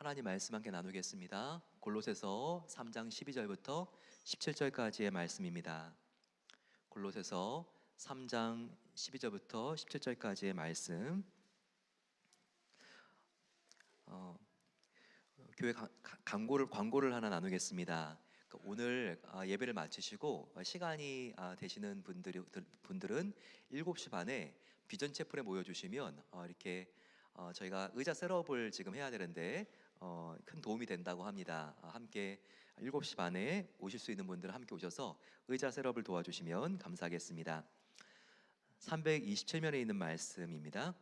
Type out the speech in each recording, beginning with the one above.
하나님 말씀 함께 나누겠습니다. 골로새서 3장 12절부터 17절까지의 말씀입니다. 골로새서 3장 12절부터 17절까지의 말씀. 교회 광고를 하나 나누겠습니다. 오늘 예배를 마치시고 시간이 되시는 분들은 7시 반에 비전 채플에 모여주시면 이렇게 저희가 의자 셋업을 지금 해야 되는데 큰 도움이 된다고 합니다. 함께 7시 반에 오실 수 있는 분들은 함께 오셔서 의자 셋업을 도와주시면 감사하겠습니다. 327면에 있는 말씀입니다.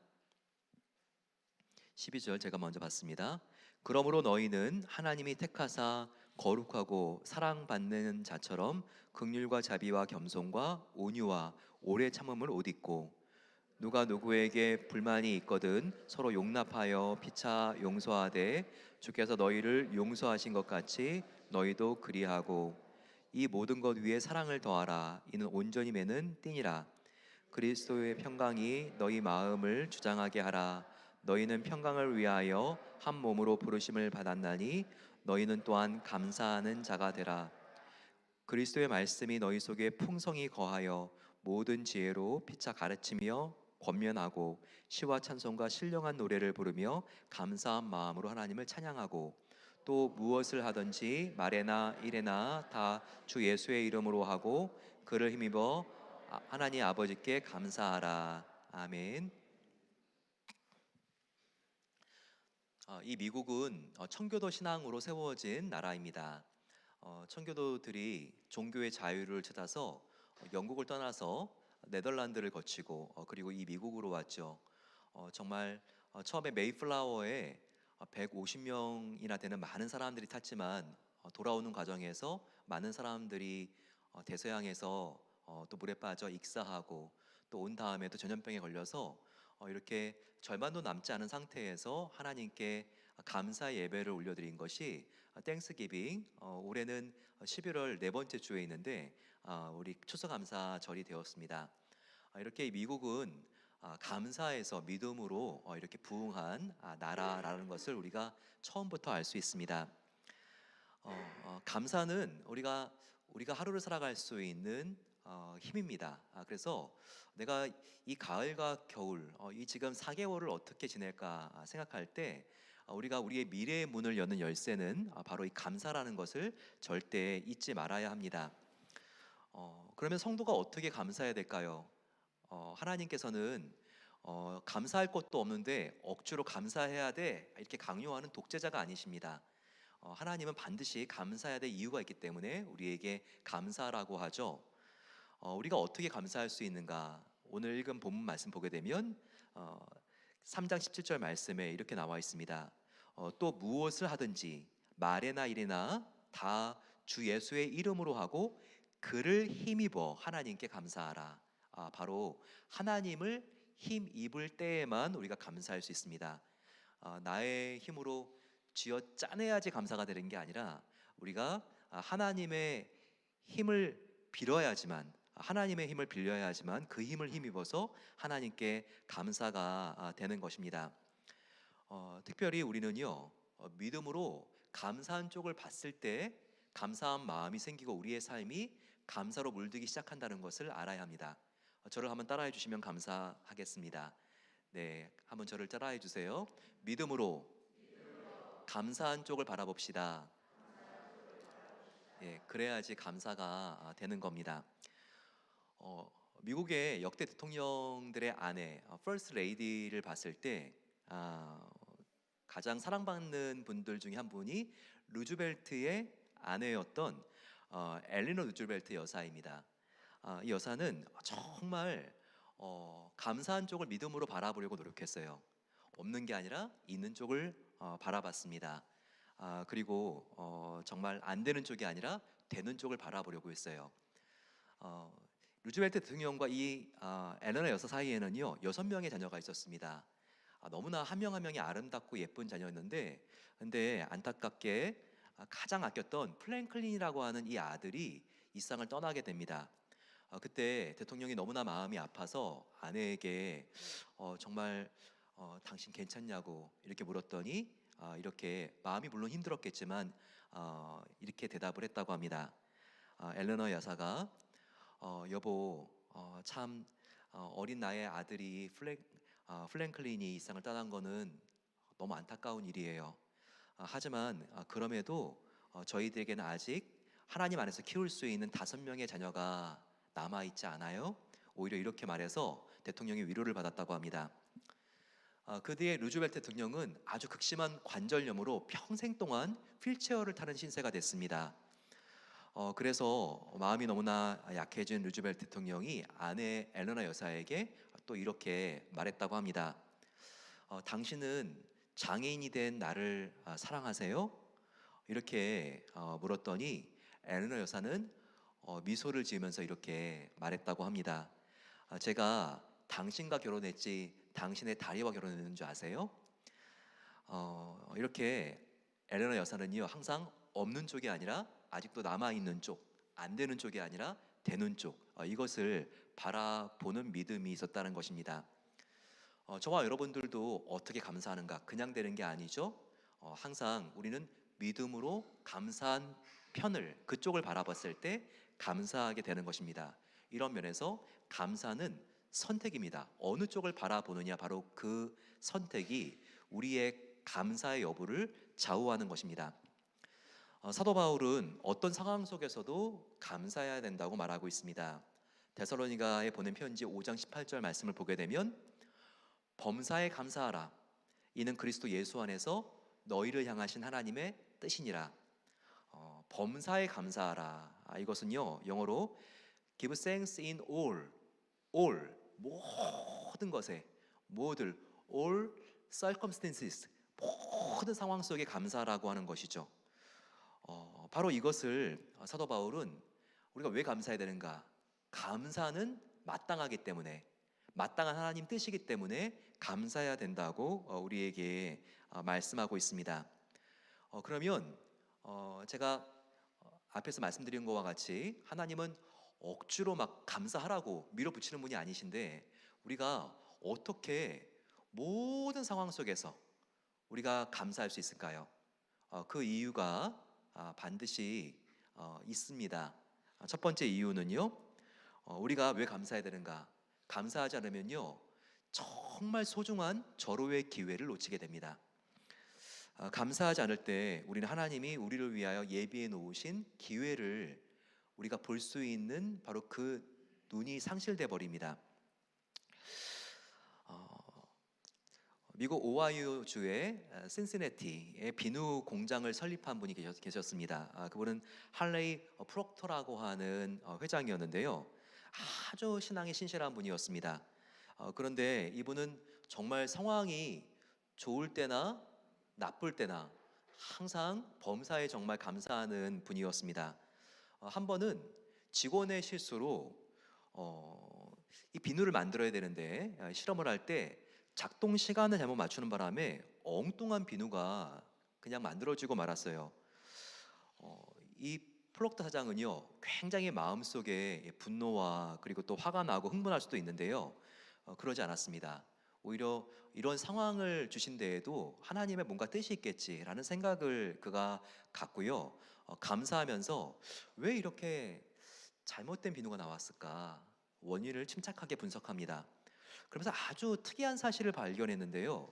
12절 제가 먼저 봤습니다. 그러므로 너희는 하나님이 택하사 거룩하고 사랑받는 자처럼 긍휼과 자비와 겸손과 온유와 오래 참음을 옷 입고, 누가 누구에게 불만이 있거든 서로 용납하여 피차 용서하되 주께서 너희를 용서하신 것 같이 너희도 그리하고, 이 모든 것 위에 사랑을 더하라. 이는 온전히 매는 띠니라. 그리스도의 평강이 너희 마음을 주장하게 하라. 너희는 평강을 위하여 한 몸으로 부르심을 받았나니 너희는 또한 감사하는 자가 되라. 그리스도의 말씀이 너희 속에 풍성히 거하여 모든 지혜로 피차 가르치며 권면하고 시와 찬송과 신령한 노래를 부르며 감사한 마음으로 하나님을 찬양하고, 또 무엇을 하든지 말에나 일에나 다 주 예수의 이름으로 하고 그를 힘입어 하나님 아버지께 감사하라. 아멘. 이 미국은 청교도 신앙으로 세워진 나라입니다. 청교도들이 종교의 자유를 찾아서 영국을 떠나서 네덜란드를 거치고 그리고 이 미국으로 왔죠. 정말 처음에 메이플라워에 150명이나 되는 많은 사람들이 탔지만 돌아오는 과정에서 많은 사람들이 대서양에서 또 물에 빠져 익사하고, 또 온 다음에 또 전염병에 걸려서 이렇게 절반도 남지 않은 상태에서 하나님께 감사 예배를 올려드린 것이 땡스기빙, 올해는 11월 네 번째 주에 있는데 우리 추수감사절이 되었습니다. 이렇게 미국은 감사에서 믿음으로 이렇게 부흥한 나라라는 것을 우리가 처음부터 알 수 있습니다. 감사는 우리가 하루를 살아갈 수 있는 힘입니다. 그래서 내가 이 가을과 겨울, 이 지금 4개월을 어떻게 지낼까 생각할 때 우리가 우리의 미래의 문을 여는 열쇠는 바로 이 감사라는 것을 절대 잊지 말아야 합니다. 그러면 성도가 어떻게 감사해야 될까요? 하나님께서는 감사할 것도 없는데 억지로 감사해야 돼 이렇게 강요하는 독재자가 아니십니다. 하나님은 반드시 감사해야 될 이유가 있기 때문에 우리에게 감사라고 하죠. 우리가 어떻게 감사할 수 있는가? 오늘 읽은 본문 말씀 보게 되면 3장 17절 말씀에 이렇게 나와 있습니다. 또 무엇을 하든지 말에나 일에나 다 주 예수의 이름으로 하고 그를 힘입어 하나님께 감사하라. 바로 하나님을 힘입을 때에만 우리가 감사할 수 있습니다. 나의 힘으로 쥐어 짜내야지 감사가 되는 게 아니라 우리가 하나님의 힘을 빌어야지만, 하나님의 힘을 빌려야지만 그 힘을 힘입어서 하나님께 감사가 되는 것입니다. 특별히 우리는요, 믿음으로 감사한 쪽을 봤을 때 감사한 마음이 생기고 우리의 삶이 감사로 물들기 시작한다는 것을 알아야 합니다. 저를 한번 따라해 주시면 감사하겠습니다. 네, 한번 저를 따라해 주세요. 믿음으로 감사한 쪽을 바라봅시다. 예, 그래야지 감사가 되는 겁니다. 미국의 역대 대통령들의 아내, 퍼스트 레이디를 봤을 때 가장 사랑받는 분들 중에 한 분이 루즈벨트의 아내였던 엘리너 루즈벨트 여사입니다. 이 여사는 정말 감사한 쪽을 믿음으로 바라보려고 노력했어요. 없는 게 아니라 있는 쪽을 바라봤습니다. 그리고 정말 안 되는 쪽이 아니라 되는 쪽을 바라보려고 했어요. 루즈벨트 대통령과 이 엘레나 여사 사이에는요 6명의 자녀가 있었습니다. 너무나 한 명 한 명이 아름답고 예쁜 자녀였는데, 근데 안타깝게 가장 아꼈던 플랭클린이라고 하는 이 아들이 이 세상을 떠나게 됩니다. 그때 대통령이 너무나 마음이 아파서 아내에게 정말 당신 괜찮냐고 이렇게 물었더니 이렇게 마음이 물론 힘들었겠지만 이렇게 대답을 했다고 합니다. 엘레너 여사가 여보, 참 어린 나의 아들이 플랭클린이 이 세상을 떠난 거는 너무 안타까운 일이에요. 하지만 그럼에도 저희들에게는 아직 하나님 안에서 키울 수 있는 5명의 자녀가 남아 있지 않아요? 오히려 이렇게 말해서 대통령이 위로를 받았다고 합니다. 그 뒤에 루즈벨트 대통령은 아주 극심한 관절염으로 평생 동안 휠체어를 타는 신세가 됐습니다. 그래서 마음이 너무나 약해진 루즈벨트 대통령이 아내 엘레나 여사에게 또 이렇게 말했다고 합니다. 당신은 장애인이 된 나를 사랑하세요? 이렇게 물었더니 엘레나 여사는 미소를 지으면서 이렇게 말했다고 합니다. 제가 당신과 결혼했지 당신의 다리와 결혼했는 줄 아세요? 이렇게 엘레나 여사는요 항상 없는 쪽이 아니라 아직도 남아있는 쪽, 안 되는 쪽이 아니라 되는 쪽, 이것을 바라보는 믿음이 있었다는 것입니다. 저와 여러분들도 어떻게 감사하는가? 그냥 되는 게 아니죠. 항상 우리는 믿음으로 감사한 편을, 그쪽을 바라봤을 때 감사하게 되는 것입니다. 이런 면에서 감사는 선택입니다. 어느 쪽을 바라보느냐, 바로 그 선택이 우리의 감사의 여부를 좌우하는 것입니다. 사도 바울은 어떤 상황 속에서도 감사해야 된다고 말하고 있습니다. 데살로니가에 보낸 편지 5장 18절 말씀을 보게 되면 범사에 감사하라. 이는 그리스도 예수 안에서 너희를 향하신 하나님의 뜻이니라. 범사에 감사하라. 이것은요 영어로 give thanks in all 모든 것에 all circumstances 모든 상황 속에 감사라고 하는 것이죠. 바로 이것을 사도 바울은 우리가 왜 감사해야 되는가? 감사는 마땅하기 때문에, 마땅한 하나님 뜻이기 때문에 감사해야 된다고 우리에게 말씀하고 있습니다. 그러면 제가 앞에서 말씀드린 것과 같이 하나님은 억지로 막 감사하라고 밀어붙이는 분이 아니신데, 우리가 어떻게 모든 상황 속에서 우리가 감사할 수 있을까요? 그 이유가 반드시 있습니다. 첫 번째 이유는요, 우리가 왜 감사해야 되는가? 감사하지 않으면요 정말 소중한 절호의 기회를 놓치게 됩니다. 감사하지 않을 때 우리는 하나님이 우리를 위하여 예비해 놓으신 기회를 우리가 볼 수 있는 바로 그 눈이 상실돼 버립니다. 미국 오하이오 주의 신시내티에 비누 공장을 설립한 분이 계셨습니다. 그분은 할레이 프록터라고 하는 회장이었는데요, 아주 신앙이 신실한 분이었습니다. 그런데 이분은 정말 상황이 좋을 때나 나쁠 때나 항상 범사에 정말 감사하는 분이었습니다. 한 번은 직원의 실수로 이 비누를 만들어야 되는데 실험을 할 때 작동 시간을 잘못 맞추는 바람에 엉뚱한 비누가 그냥 만들어지고 말았어요. 이 플록터 사장은요 굉장히 마음속에 분노와 그리고 또 화가 나고 흥분할 수도 있는데요, 그러지 않았습니다. 오히려 이런 상황을 주신 데에도 하나님의 뭔가 뜻이 있겠지라는 생각을 그가 갖고요, 감사하면서 왜 이렇게 잘못된 비누가 나왔을까 원인을 침착하게 분석합니다. 그러면서 아주 특이한 사실을 발견했는데요,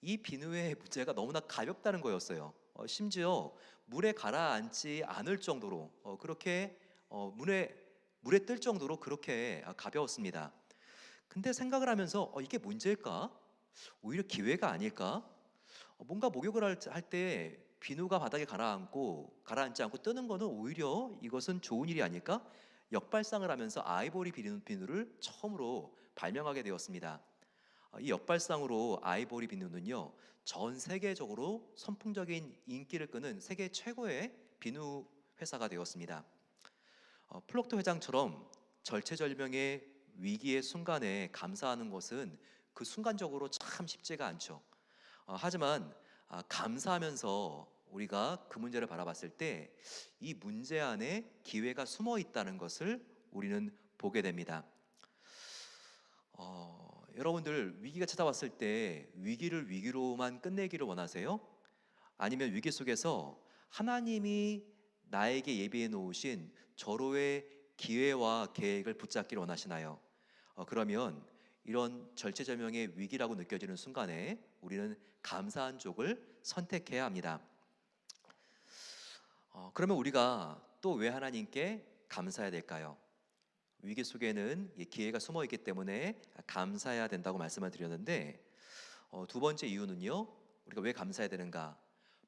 이 비누의 문제가 너무나 가볍다는 거였어요. 심지어 물에 가라앉지 않을 정도로 그렇게 물에 뜰 정도로 그렇게 가벼웠습니다. 근데 생각을 하면서 이게 문제일까? 오히려 기회가 아닐까? 뭔가 목욕을 할 때 비누가 바닥에 가라앉지 않고 뜨는 거는 오히려 이것은 좋은 일이 아닐까? 역발상을 하면서 아이보리 비누를 처음으로 발명하게 되었습니다. 이 역발상으로 아이보리 비누는요 전 세계적으로 선풍적인 인기를 끄는 세계 최고의 비누 회사가 되었습니다. 플록터 회장처럼 절체절명의 위기의 순간에 감사하는 것은 그 순간적으로 참 쉽지가 않죠. 하지만 감사하면서 우리가 그 문제를 바라봤을 때 이 문제 안에 기회가 숨어 있다는 것을 우리는 보게 됩니다. 여러분들 위기가 찾아왔을 때 위기를 위기로만 끝내기를 원하세요? 아니면 위기 속에서 하나님이 나에게 예비해 놓으신 절호의 기회와 계획을 붙잡기를 원하시나요? 그러면 이런 절체절명의 위기라고 느껴지는 순간에 우리는 감사한 쪽을 선택해야 합니다. 그러면 우리가 또 왜 하나님께 감사해야 될까요? 위기 속에는 기회가 숨어 있기 때문에 감사해야 된다고 말씀을 드렸는데, 두 번째 이유는요, 우리가 왜 감사해야 되는가?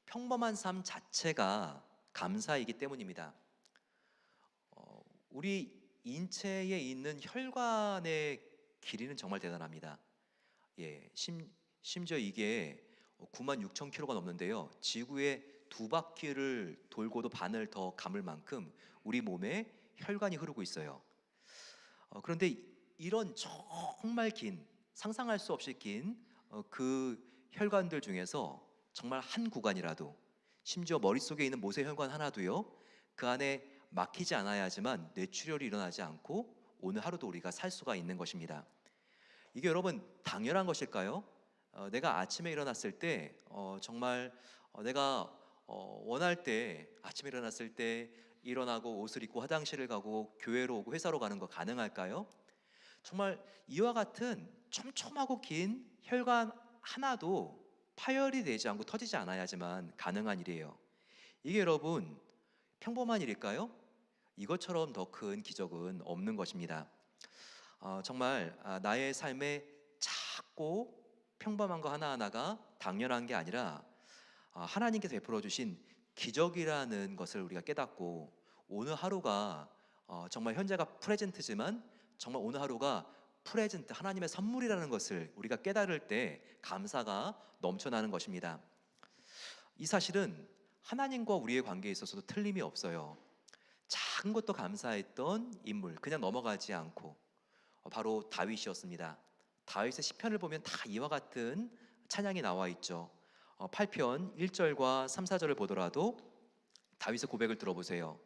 평범한 삶 자체가 감사이기 때문입니다. 우리 인체에 있는 혈관의 길이는 정말 대단합니다. 예, 심지어 이게 9만 6천 킬로가 넘는데요. 지구의 두 바퀴를 돌고도 반을 더 감을 만큼 우리 몸에 혈관이 흐르고 있어요. 그런데 이런 정말 긴, 상상할 수 없이 긴 그 혈관들 중에서 정말 한 구간이라도, 심지어 머릿속에 있는 모세혈관 하나도요, 그 안에 막히지 않아야지만 뇌출혈이 일어나지 않고 오늘 하루도 우리가 살 수가 있는 것입니다. 이게 여러분 당연한 것일까요? 내가 아침에 일어났을 때 정말 내가 원할 때 아침에 일어났을 때 일어나고 옷을 입고 화장실을 가고 교회로 오고 회사로 가는 거 가능할까요? 정말 이와 같은 촘촘하고 긴 혈관 하나도 파열이 되지 않고 터지지 않아야지만 가능한 일이에요. 이게 여러분 평범한 일일까요? 이것처럼 더 큰 기적은 없는 것입니다. 정말 나의 삶에 작고 평범한 거 하나하나가 당연한 게 아니라 하나님께서 베풀어 주신 기적이라는 것을 우리가 깨닫고, 오늘 하루가 정말 현재가 프레젠트지만 정말 오늘 하루가 프레젠트, 하나님의 선물이라는 것을 우리가 깨달을 때 감사가 넘쳐나는 것입니다. 이 사실은 하나님과 우리의 관계에 있어서도 틀림이 없어요. 작은 것도 감사했던 인물, 그냥 넘어가지 않고 바로 다윗이었습니다. 다윗의 시편을 보면 다 이와 같은 찬양이 나와 있죠. 8편 1절과 3, 4절을 보더라도 다윗의 고백을 들어보세요.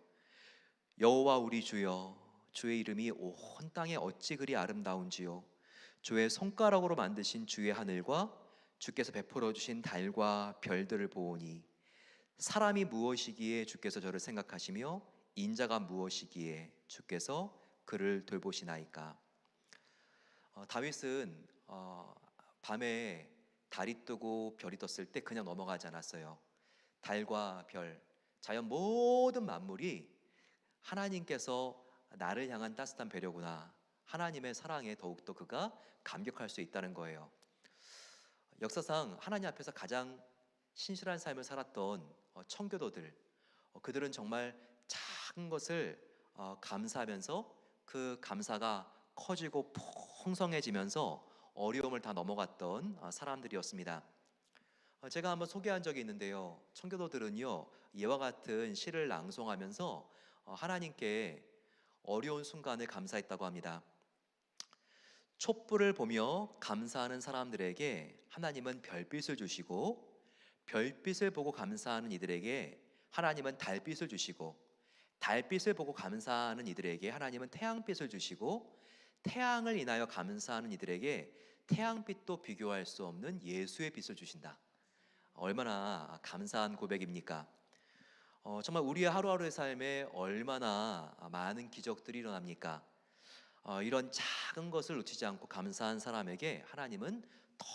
여호와 우리 주여, 주의 이름이 온 땅에 어찌 그리 아름다운지요. 주의 손가락으로 만드신 주의 하늘과 주께서 베풀어 주신 달과 별들을 보오니, 사람이 무엇이기에 주께서 저를 생각하시며 인자가 무엇이기에 주께서 그를 돌보시나이까. 다윗은 밤에 달이 뜨고 별이 떴을 때 그냥 넘어가지 않았어요. 달과 별, 자연 모든 만물이 하나님께서 나를 향한 따뜻한 배려구나, 하나님의 사랑에 더욱더 그가 감격할 수 있다는 거예요. 역사상 하나님 앞에서 가장 신실한 삶을 살았던 청교도들, 그들은 정말 작은 것을 감사하면서 그 감사가 커지고 풍성해지면서 어려움을 다 넘어갔던 사람들이었습니다. 제가 한번 소개한 적이 있는데요, 청교도들은요 이와 같은 시를 낭송하면서 하나님께 어려운 순간을 감사했다고 합니다. 촛불을 보며 감사하는 사람들에게 하나님은 별빛을 주시고, 별빛을 보고 감사하는 이들에게 하나님은 달빛을 주시고, 달빛을 보고 감사하는 이들에게 하나님은 태양빛을 주시고, 태양을 인하여 감사하는 이들에게 태양빛도 비교할 수 없는 예수의 빛을 주신다. 얼마나 감사한 고백입니까? 정말 우리의 하루하루의 삶에 얼마나 많은 기적들이 일어납니까? 이런 작은 것을 놓치지 않고 감사한 사람에게 하나님은 더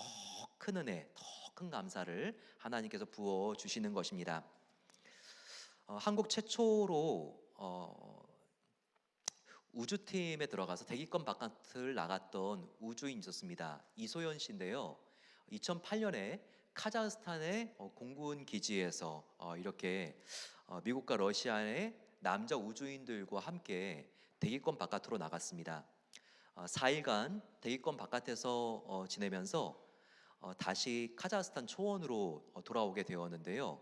큰 은혜, 더 큰 감사를 하나님께서 부어 주시는 것입니다. 한국 최초로 우주팀에 들어가서 대기권 바깥을 나갔던 우주인이 있었습니다. 이소연 씨인데요, 2008년에 카자흐스탄의 공군 기지에서 이렇게 미국과 러시아의 남자 우주인들과 함께 대기권 바깥으로 나갔습니다. 4일간 대기권 바깥에서 지내면서 다시 카자흐스탄 초원으로 돌아오게 되었는데요,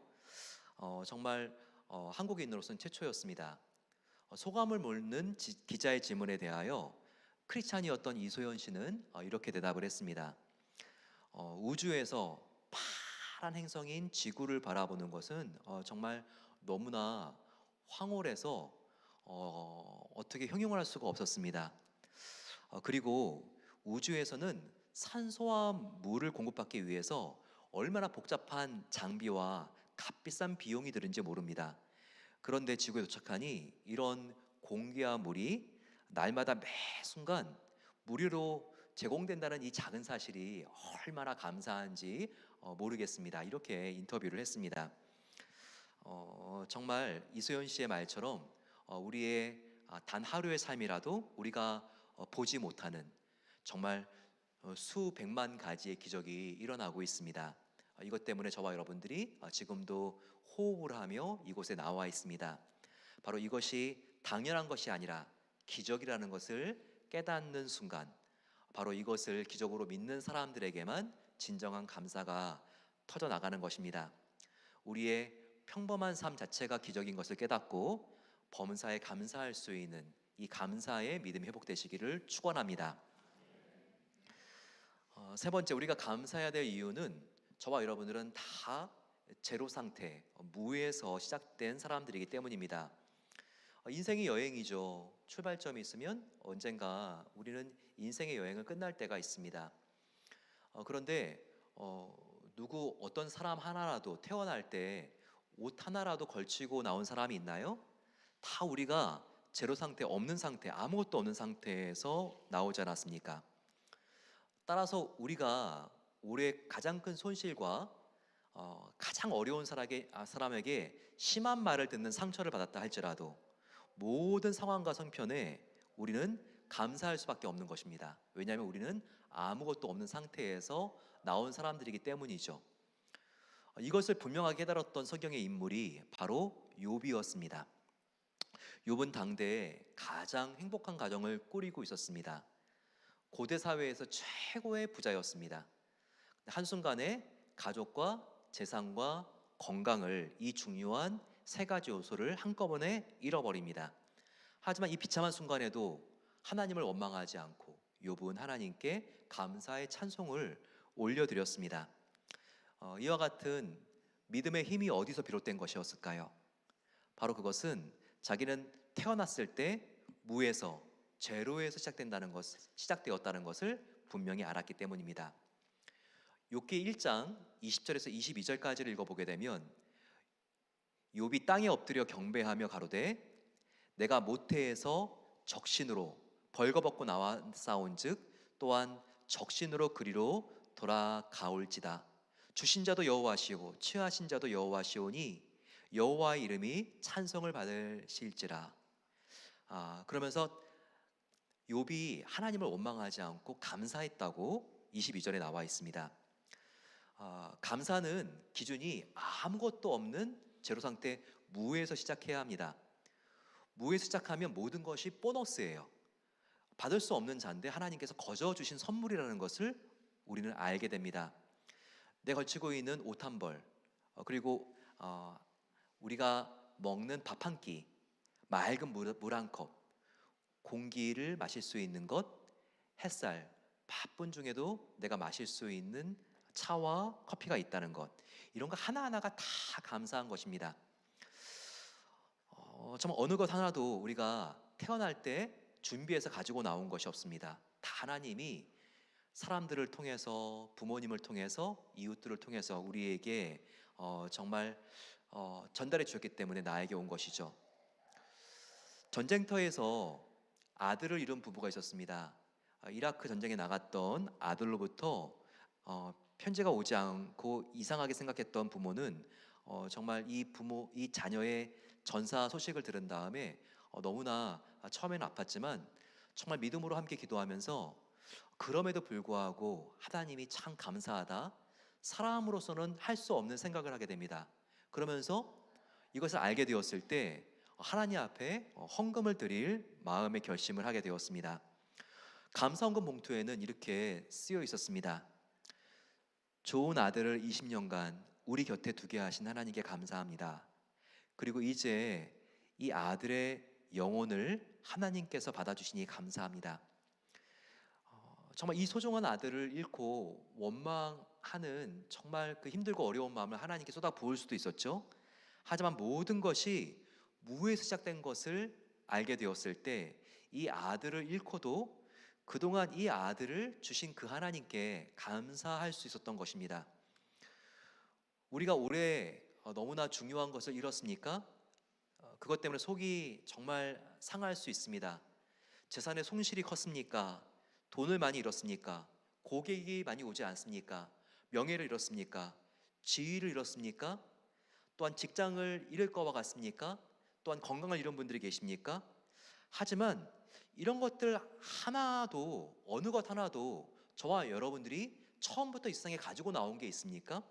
정말 한국인으로서는 최초였습니다. 소감을 묻는 기자의 질문에 대하여 크리스찬이었던 이소연 씨는 이렇게 대답을 했습니다. 우주에서 파란 행성인 지구를 바라보는 것은 정말 너무나 황홀해서 어떻게 형용할 수가 없었습니다. 그리고 우주에서는 산소와 물을 공급받기 위해서 얼마나 복잡한 장비와 값비싼 비용이 들은지 모릅니다. 그런데 지구에 도착하니 이런 공기와 물이 날마다 매 순간 무료로 제공된다는 이 작은 사실이 얼마나 감사한지 모르겠습니다. 이렇게 인터뷰를 했습니다. 정말 이소연 씨의 말처럼 우리의 단 하루의 삶이라도 우리가 보지 못하는 정말 수백만 가지의 기적이 일어나고 있습니다. 이것 때문에 저와 여러분들이 지금도 호흡을 하며 이곳에 나와 있습니다. 바로 이것이 당연한 것이 아니라 기적이라는 것을 깨닫는 순간, 바로 이것을 기적으로 믿는 사람들에게만 진정한 감사가 터져 나가는 것입니다. 우리의 평범한 삶 자체가 기적인 것을 깨닫고 범사에 감사할 수 있는 이 감사의 믿음이 회복되시기를 축원합니다. 세 번째, 우리가 감사해야 될 이유는 저와 여러분들은 다 제로 상태, 무에서 시작된 사람들이기 때문입니다. 인생이 여행이죠. 출발점이 있으면 언젠가 우리는 인생의 여행을 끝날 때가 있습니다. 그런데 누구 어떤 사람 하나라도 태어날 때 옷 하나라도 걸치고 나온 사람이 있나요? 다 우리가 제로 상태, 없는 상태, 아무것도 없는 상태에서 나오지 않았습니까? 따라서 우리가 올해 가장 큰 손실과 가장 어려운 사람에게 심한 말을 듣는 상처를 받았다 할지라도 모든 상황과 형편에 우리는 감사할 수밖에 없는 것입니다. 왜냐하면 우리는 아무것도 없는 상태에서 나온 사람들이기 때문이죠. 이것을 분명하게 깨달았던 성경의 인물이 바로 욥이었습니다. 욥은 당대에 가장 행복한 가정을 꾸리고 있었습니다. 고대 사회에서 최고의 부자였습니다. 한순간에 가족과 재산과 건강을, 이 중요한 세 가지 요소를 한꺼번에 잃어버립니다. 하지만 이 비참한 순간에도 하나님을 원망하지 않고 욥은 하나님께 감사의 찬송을 올려드렸습니다. 이와 같은 믿음의 힘이 어디서 비롯된 것이었을까요? 바로 그것은 자기는 태어났을 때 무에서, 제로에서 시작되었다는 것을 분명히 알았기 때문입니다. 욥기 1장 20절에서 22절까지를 읽어보게 되면 욥이 땅에 엎드려 경배하며 가로되 내가 모태에서 적신으로 벌거벗고 나왔사온즉 또한 적신으로 그리로 돌아가올지다. 주신 자도 여호와시오 취하신 자도 여호와시오니 여호와의 이름이 찬송을 받으실지라. 그러면서 욥이 하나님을 원망하지 않고 감사했다고 22절에 나와 있습니다. 감사는 기준이 아무것도 없는 제로 상태 무에서 시작해야 합니다. 무에서 시작하면 모든 것이 보너스예요. 받을 수 없는 잔데 하나님께서 거저 주신 선물이라는 것을 우리는 알게 됩니다. 내 걸치고 있는 옷 한 벌, 그리고 우리가 먹는 밥 한 끼, 맑은 물 한 컵, 공기를 마실 수 있는 것, 햇살, 바쁜 중에도 내가 마실 수 있는 차와 커피가 있다는 것, 이런 거 하나하나가 다 감사한 것입니다. 정말 어느 것 하나도 우리가 태어날 때 준비해서 가지고 나온 것이 없습니다. 다 하나님이 사람들을 통해서, 부모님을 통해서, 이웃들을 통해서 우리에게 정말 전달해 주셨기 때문에 나에게 온 것이죠. 전쟁터에서 아들을 잃은 부부가 있었습니다. 이라크 전쟁에 나갔던 아들로부터 편지가 오지 않고 이상하게 생각했던 부모는 정말 이 자녀의 전사 소식을 들은 다음에 너무나 처음에는 아팠지만 정말 믿음으로 함께 기도하면서 그럼에도 불구하고 하나님이 참 감사하다, 사람으로서는 할 수 없는 생각을 하게 됩니다. 그러면서 이것을 알게 되었을 때 하나님 앞에 헌금을 드릴 마음의 결심을 하게 되었습니다. 감사헌금 봉투에는 이렇게 쓰여 있었습니다. 좋은 아들을 20년간 우리 곁에 두게 하신 하나님께 감사합니다. 그리고 이제 이 아들의 영혼을 하나님께서 받아주시니 감사합니다. 정말 이 소중한 아들을 잃고 원망하는 정말 그 힘들고 어려운 마음을 하나님께 쏟아 부을 수도 있었죠. 하지만 모든 것이 무에서 시작된 것을 알게 되었을 때 이 아들을 잃고도 그동안 이 아들을 주신 그 하나님께 감사할 수 있었던 것입니다. 우리가 올해 너무나 중요한 것을 잃었습니까? 그것 때문에 속이 정말 상할 수 있습니다. 재산의 손실이 컸습니까? 돈을 많이 잃었습니까? 고객이 많이 오지 않습니까? 명예를 잃었습니까? 지위를 잃었습니까? 또한 직장을 잃을 것과 같습니까? 또한 건강을 잃은 분들이 계십니까? 하지만 이런 것들 하나도, 어느 것 하나도 저와 여러분들이 처음부터 이 세상에 가지고 나온 게 있습니까?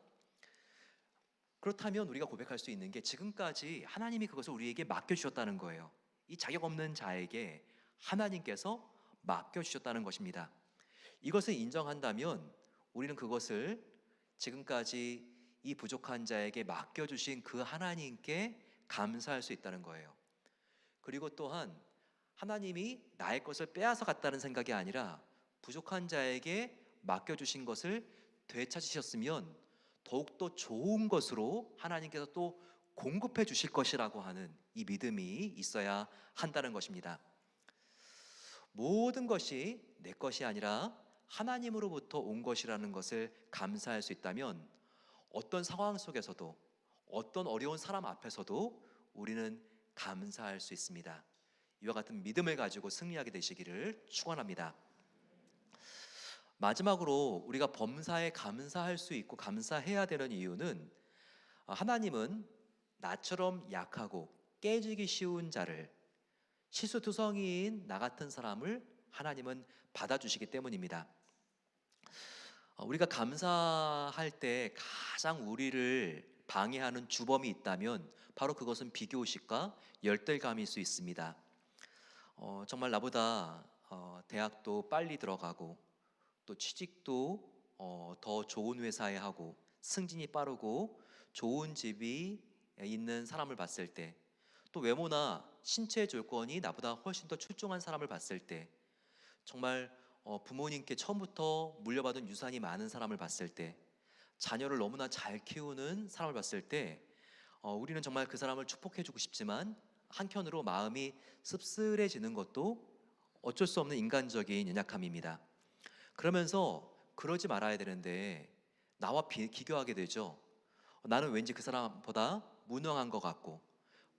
그렇다면 우리가 고백할 수 있는 게 지금까지 하나님이 그것을 우리에게 맡겨주셨다는 거예요. 이 자격 없는 자에게 하나님께서 맡겨주셨다는 것입니다. 이것을 인정한다면 우리는 그것을 지금까지 이 부족한 자에게 맡겨주신 그 하나님께 감사할 수 있다는 거예요. 그리고 또한 하나님이 나의 것을 빼앗아 갔다는 생각이 아니라 부족한 자에게 맡겨주신 것을 되찾으셨으면 더욱더 좋은 것으로 하나님께서 또 공급해 주실 것이라고 하는 이 믿음이 있어야 한다는 것입니다. 모든 것이 내 것이 아니라 하나님으로부터 온 것이라는 것을 감사할 수 있다면 어떤 상황 속에서도, 어떤 어려운 사람 앞에서도 우리는 감사할 수 있습니다. 이와 같은 믿음을 가지고 승리하게 되시기를 축원합니다. 마지막으로 우리가 범사에 감사할 수 있고 감사해야 되는 이유는 하나님은 나처럼 약하고 깨지기 쉬운 자를, 실수투성이인 나 같은 사람을 하나님은 받아주시기 때문입니다. 우리가 감사할 때 가장 우리를 방해하는 주범이 있다면 바로 그것은 비교의식과 열등감일 수 있습니다. 정말 나보다 대학도 빨리 들어가고 또 취직도 더 좋은 회사에 하고 승진이 빠르고 좋은 집이 있는 사람을 봤을 때, 또 외모나 신체 조건이 나보다 훨씬 더 출중한 사람을 봤을 때, 정말 부모님께 처음부터 물려받은 유산이 많은 사람을 봤을 때, 자녀를 너무나 잘 키우는 사람을 봤을 때 우리는 정말 그 사람을 축복해주고 싶지만 한편으로 마음이 씁쓸해지는 것도 어쩔 수 없는 인간적인 연약함입니다. 그러면서 그러지 말아야 되는데 나와 비교하게 되죠. 나는 왠지 그 사람보다 무능한 것 같고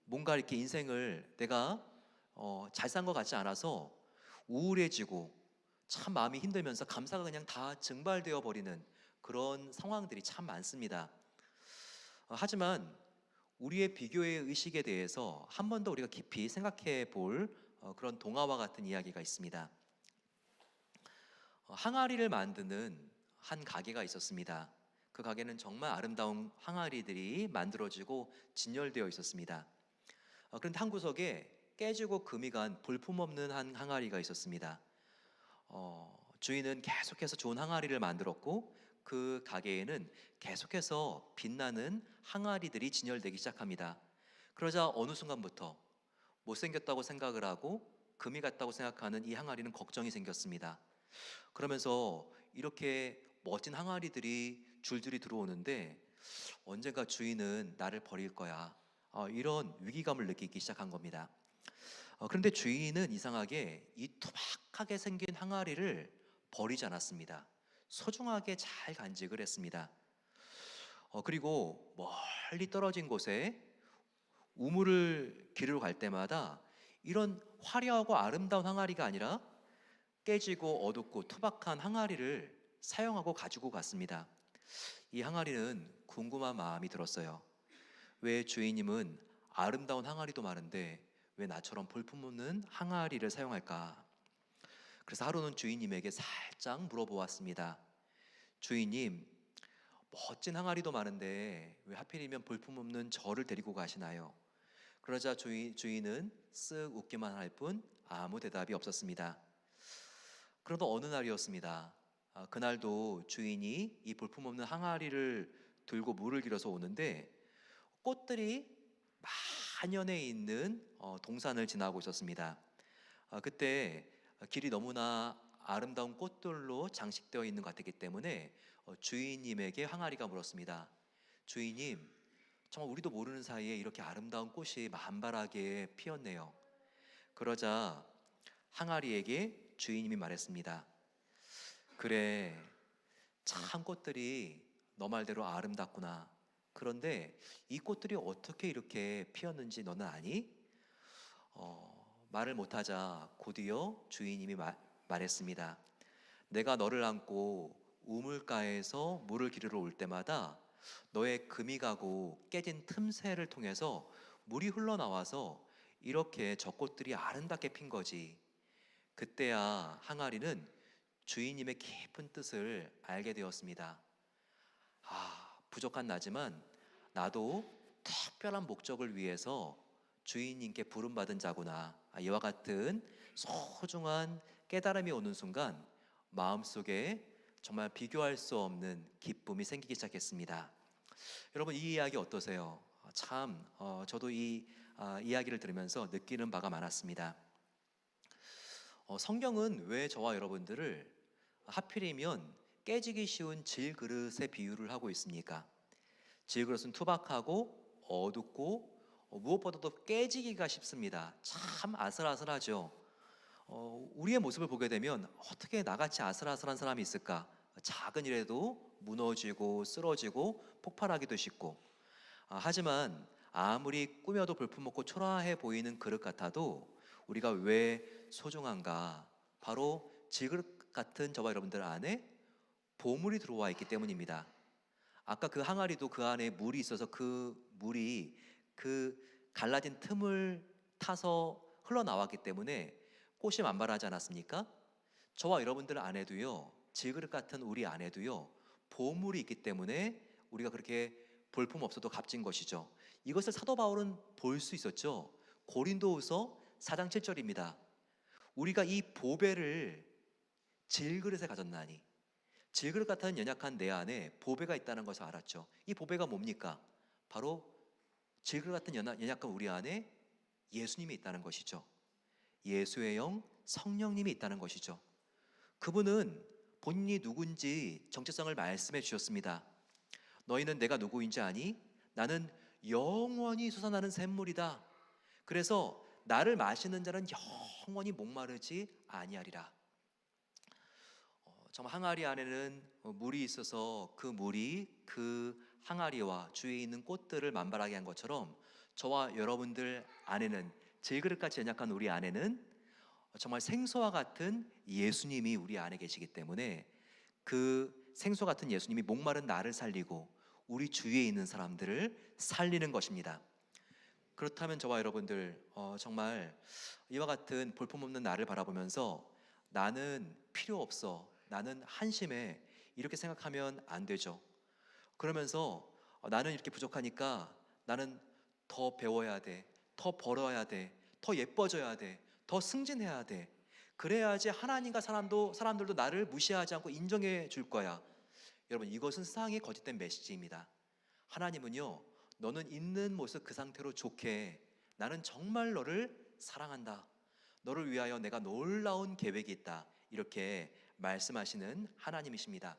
뭔가 이렇게 인생을 내가 잘 산 것 같지 않아서 우울해지고 참 마음이 힘들면서 감사가 그냥 다 증발되어 버리는 그런 상황들이 참 많습니다. 하지만 우리의 비교의 의식에 대해서 한 번 더 우리가 깊이 생각해 볼 그런 동화와 같은 이야기가 있습니다. 항아리를 만드는 한 가게가 있었습니다. 그 가게는 정말 아름다운 항아리들이 만들어지고 진열되어 있었습니다. 그런데 한 구석에 깨지고 금이 간 볼품없는 한 항아리가 있었습니다. 주인은 계속해서 좋은 항아리를 만들었고 그 가게에는 계속해서 빛나는 항아리들이 진열되기 시작합니다. 그러자 어느 순간부터 못생겼다고 생각을 하고 금이 같다고 생각하는 이 항아리는 걱정이 생겼습니다. 그러면서 이렇게 멋진 항아리들이 줄줄이 들어오는데 언젠가 주인은 나를 버릴 거야, 이런 위기감을 느끼기 시작한 겁니다. 그런데 주인은 이상하게 이 투박하게 생긴 항아리를 버리지 않았습니다. 소중하게 잘 간직을 했습니다. 그리고 멀리 떨어진 곳에 우물을 기르러 갈 때마다 이런 화려하고 아름다운 항아리가 아니라 깨지고 어둡고 투박한 항아리를 사용하고 가지고 갔습니다. 이 항아리는 궁금한 마음이 들었어요. 왜 주인님은 아름다운 항아리도 많은데 왜 나처럼 볼품없는 항아리를 사용할까? 그래서 하루는 주인님에게 살짝 물어보았습니다. 주인님, 멋진 항아리도 많은데 왜 하필이면 볼품없는 저를 데리고 가시나요? 그러자 주인은 쓱 웃기만 할 뿐 아무 대답이 없었습니다. 그러던 어느 날이었습니다. 그날도 주인이 이 볼품없는 항아리를 들고 물을 길어서 오는데 꽃들이 만연해 있는 동산을 지나고 있었습니다. 그때 길이 너무나 아름다운 꽃들로 장식되어 있는 것 같았기 때문에 주인님에게 항아리가 물었습니다. 주인님, 정말 우리도 모르는 사이에 이렇게 아름다운 꽃이 만발하게 피었네요. 그러자 항아리에게 주인님이 말했습니다. 그래, 참 꽃들이 너 말대로 아름답구나. 그런데 이 꽃들이 어떻게 이렇게 피었는지 너는 아니? 말을 못하자 곧이어 주인님이 말했습니다. 내가 너를 안고 우물가에서 물을 기르러 올 때마다 너의 금이 가고 깨진 틈새를 통해서 물이 흘러나와서 이렇게 저 꽃들이 아름답게 핀 거지. 그때야 항아리는 주인님의 깊은 뜻을 알게 되었습니다. 부족한 나지만 나도 특별한 목적을 위해서 주인님께 부름받은 자구나. 이와 같은 소중한 깨달음이 오는 순간 마음속에 정말 비교할 수 없는 기쁨이 생기기 시작했습니다. 여러분, 이 이야기 어떠세요? 참 저도 이 이야기를 들으면서 느끼는 바가 많았습니다. 성경은 왜 저와 여러분들을 하필이면 깨지기 쉬운 질그릇의 비유를 하고 있습니까? 질그릇은 투박하고 어둡고 무엇보다도 깨지기가 쉽습니다. 참 아슬아슬하죠. 우리의 모습을 보게 되면 어떻게 나같이 아슬아슬한 사람이 있을까? 작은 일에도 무너지고 쓰러지고 폭발하기도 쉽고, 하지만 아무리 꾸며도 볼품없고 초라해 보이는 그릇 같아도 우리가 왜 소중한가? 바로 질그릇 같은 저와 여러분들 안에 보물이 들어와 있기 때문입니다. 아까 그 항아리도 그 안에 물이 있어서 그 물이 그 갈라진 틈을 타서 흘러나왔기 때문에 꽃이 만발하지 않았습니까? 저와 여러분들 안에도요, 질그릇 같은 우리 안에도요, 보물이 있기 때문에 우리가 그렇게 볼품 없어도 값진 것이죠. 이것을 사도 바울은 볼 수 있었죠. 고린도후서 4장 7절입니다. 우리가 이 보배를 질그릇에 가졌나니, 질그릇 같은 연약한 내 안에 보배가 있다는 것을 알았죠. 이 보배가 뭡니까? 바로 질그릇 같은 연약한 우리 안에 예수님이 있다는 것이죠. 예수의 영 성령님이 있다는 것이죠. 그분은 본인이 누군지 정체성을 말씀해 주셨습니다. 너희는 내가 누구인지 아니? 나는 영원히 솟아나는 샘물이다. 그래서 나를 마시는 자는 영원히 목마르지 아니하리라. 정말 항아리 안에는 물이 있어서 그 물이 그 항아리와 주위에 있는 꽃들을 만발하게 한 것처럼 저와 여러분들 안에는, 질그릇같이 연약한 우리 안에는 정말 생수와 같은 예수님이 우리 안에 계시기 때문에 그 생수 같은 예수님이 목마른 나를 살리고 우리 주위에 있는 사람들을 살리는 것입니다. 그렇다면 저와 여러분들 정말 이와 같은 볼품없는 나를 바라보면서 나는 필요 없어, 나는 한심해, 이렇게 생각하면 안 되죠. 그러면서 나는 이렇게 부족하니까 나는 더 배워야 돼, 더 벌어야 돼, 더 예뻐져야 돼, 더 승진해야 돼. 그래야지 하나님과 사람들도 나를 무시하지 않고 인정해 줄 거야. 여러분, 이것은 세상의 거짓된 메시지입니다. 하나님은요, 너는 있는 모습 그 상태로 좋게, 나는 정말 너를 사랑한다, 너를 위하여 내가 놀라운 계획이 있다, 이렇게 말씀하시는 하나님이십니다.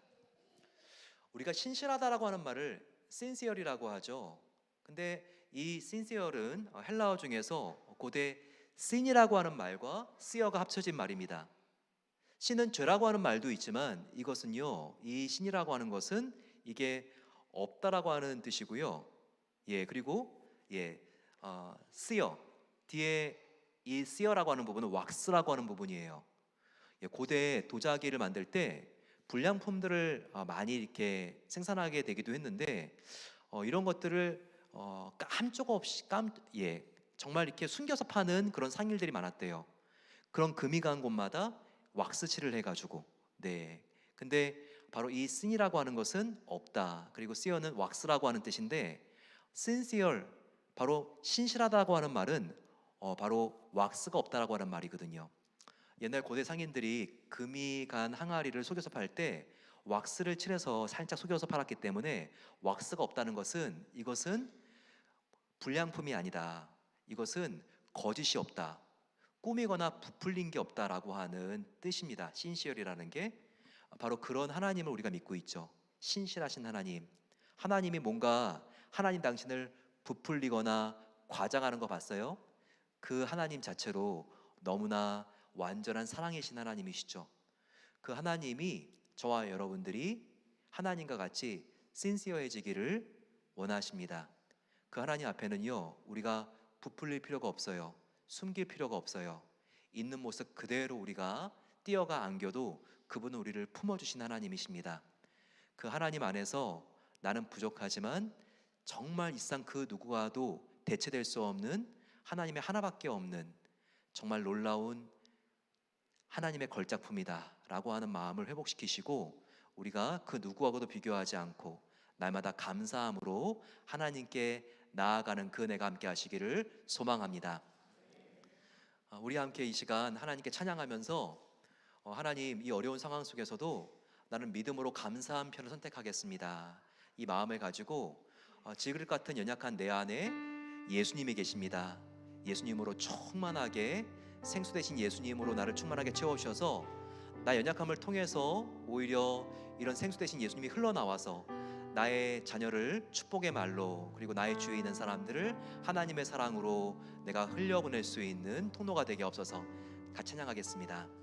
우리가 신실하다라고 하는 말을 sincere이라고 하죠. 근데 이 sincere은 헬라어 중에서 고대 sin이라고 하는 말과 si어가 합쳐진 말입니다. 신은 죄라고 하는 말도 있지만 이것은요, 이 신이라고 하는 것은 이게 없다라고 하는 뜻이고요. 그리고 si어 뒤에 이 si어라고 하는 부분은 왁스라고 하는 부분이에요. 고대 도자기를 만들 때 불량품들을 많이 이렇게 생산하게 되기도 했는데 이런 것들을 깜짝 없이 정말 이렇게 숨겨서 파는 그런 상인들이 많았대요. 그런 금이 간 곳마다 왁스칠을 해가지고 근데 바로 이 sin이라고 하는 것은 없다, 그리고 si어는 왁스라고 하는 뜻인데 sincere, 바로 신실하다고 하는 말은 바로 왁스가 없다라고 하는 말이거든요. 옛날 고대 상인들이 금이 간 항아리를 속여서 팔 때 왁스를 칠해서 살짝 속여서 팔았기 때문에 왁스가 없다는 것은 이것은 불량품이 아니다, 이것은 거짓이 없다, 꾸미거나 부풀린 게 없다라고 하는 뜻입니다. 신시얼이라는 게 바로 그런 하나님을 우리가 믿고 있죠. 신실하신 하나님, 하나님이 뭔가 하나님 당신을 부풀리거나 과장하는 거 봤어요? 그 하나님 자체로 너무나 완전한 사랑이신 하나님이시죠. 그 하나님이 저와 여러분들이 하나님과 같이 신시어해지기를 원하십니다. 그 하나님 앞에는요, 우리가 부풀릴 필요가 없어요. 숨길 필요가 없어요. 있는 모습 그대로 우리가 뛰어가 안겨도 그분은 우리를 품어주신 하나님이십니다. 그 하나님 안에서 나는 부족하지만 정말 이 세상 그 누구와도 대체될 수 없는 하나님의 하나밖에 없는 정말 놀라운 하나님의 걸작품이다 라고 하는 마음을 회복시키시고, 우리가 그 누구하고도 비교하지 않고 날마다 감사함으로 하나님께 나아가는 그 은혜가 함께 하시기를 소망합니다. 우리 함께 이 시간 하나님께 찬양하면서 하나님, 이 어려운 상황 속에서도 나는 믿음으로 감사한 편을 선택하겠습니다, 이 마음을 가지고 지그릇 같은 연약한 내 안에 예수님이 계십니다. 예수님으로 충만하게, 생수 되신 예수님으로 나를 충만하게 채워주셔서 나 연약함을 통해서 오히려 이런 생수 되신 예수님이 흘러나와서 나의 자녀를 축복의 말로, 그리고 나의 주위에 있는 사람들을 하나님의 사랑으로 내가 흘려보낼 수 있는 통로가 되게 없어서 같이 찬양하겠습니다.